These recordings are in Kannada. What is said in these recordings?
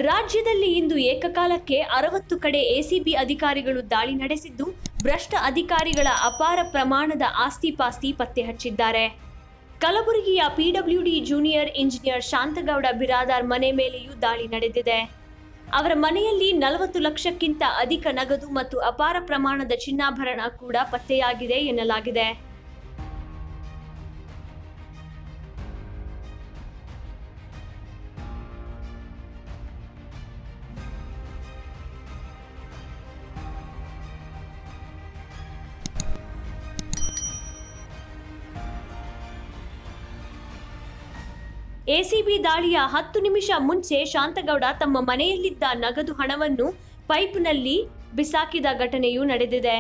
ರಾಜ್ಯದಲ್ಲಿ ಇಂದು ಏಕಕಾಲಕ್ಕೆ 60 ಕಡೆ ಎಸಿಬಿ ಅಧಿಕಾರಿಗಳು ದಾಳಿ ನಡೆಸಿದ್ದು, ಭ್ರಷ್ಟ ಅಧಿಕಾರಿಗಳ ಅಪಾರ ಪ್ರಮಾಣದ ಆಸ್ತಿ-ಪಾಸ್ತಿ ಪತ್ತೆ ಹಚ್ಚಿದ್ದಾರೆ. ಕಲಬುರಗಿಯ PWD junior engineer Shantagowda Biradar ಮನೆ ಮೇಲೆಯೂ ದಾಳಿ ನಡೆದಿದೆ. ಅವರ ಮನೆಯಲ್ಲಿ 40 ಲಕ್ಷಕ್ಕಿಂತ ಅಧಿಕ ನಗದು ಮತ್ತು ಅಪಾರ ಪ್ರಮಾಣದ ಚಿನ್ನಾಭರಣ ಕೂಡ ಪತ್ತೆಯಾಗಿದೆ ಎನ್ನಲಾಗಿದೆ. ಎಸಿಬಿ ದಾಳಿಯ 10 ನಿಮಿಷ ಮುಂಚೆ ಶಾಂತಗೌಡ ತಮ್ಮ ಮನೆಯಲ್ಲಿದ್ದ ನಗದು ಹಣವನ್ನು ಪೈಪ್ನಲ್ಲಿ ಬಿಸಾಕಿದ ಘಟನೆಯೂ ನಡೆದಿದೆ.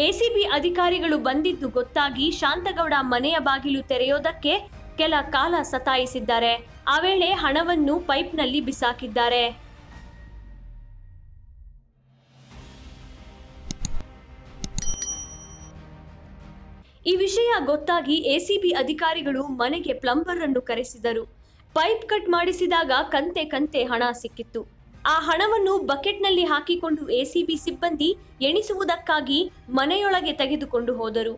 ಎಸಿಬಿ ಅಧಿಕಾರಿಗಳು ಬಂದಿದ್ದು ಗೊತ್ತಾಗಿ ಶಾಂತಗೌಡ ಮನೆಯ ಬಾಗಿಲು ತೆರೆಯೋದಕ್ಕೆ ಕೆಲ ಕಾಲ ಸತಾಯಿಸಿದ್ದಾರೆ. ಆ ವೇಳೆ ಹಣವನ್ನು ಪೈಪ್ನಲ್ಲಿ ಬಿಸಾಕಿದ್ದಾರೆ. ಈ ವಿಷಯ ಗೊತ್ತಾಗಿ ಎಸಿಬಿ ಅಧಿಕಾರಿಗಳು ಮನೆಗೆ ಪ್ಲಂಬರ್ ಅನ್ನು ಕರೆಸಿದರು. ಪೈಪ್ ಕಟ್ ಮಾಡಿಸಿದಾಗ ಕಂತೆ ಹಣ ಸಿಕ್ಕಿತ್ತು. ಆ ಹಣವನ್ನು ಬಕೆಟ್ನಲ್ಲಿ ಹಾಕಿಕೊಂಡು ಎಸಿಬಿ ಸಿಬ್ಬಂದಿ ಎಣಿಸುವುದಕ್ಕಾಗಿ ಮನೆಯೊಳಗೆ ತೆಗೆದುಕೊಂಡು ಹೋದರು.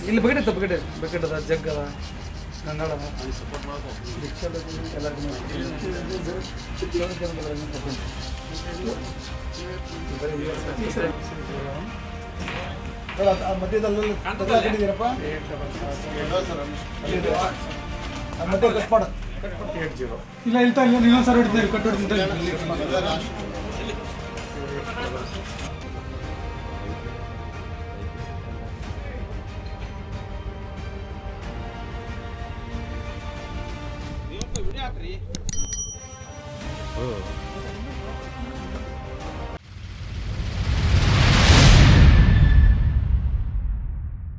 ಇಲ್ಲಿ ಬಕೆಟ್ ಅದ ಜಗ್ ಅದ ಗಂಗಾಳ ಮಧ್ಯದಲ್ಲಿ ಹಾಕಿದ್ದೀರಪ್ಪ ಮತ್ತೆ ಕಟ್ ಮಾಡ ಇಲ್ಲ ಇಲ್ತಾ ಇಲ್ಲ ಇನ್ನೊಂದು ಸರ್ ಹೊಡಿತೀವಿ ಕಟ್ ಹೊಡಿತೀನಿ.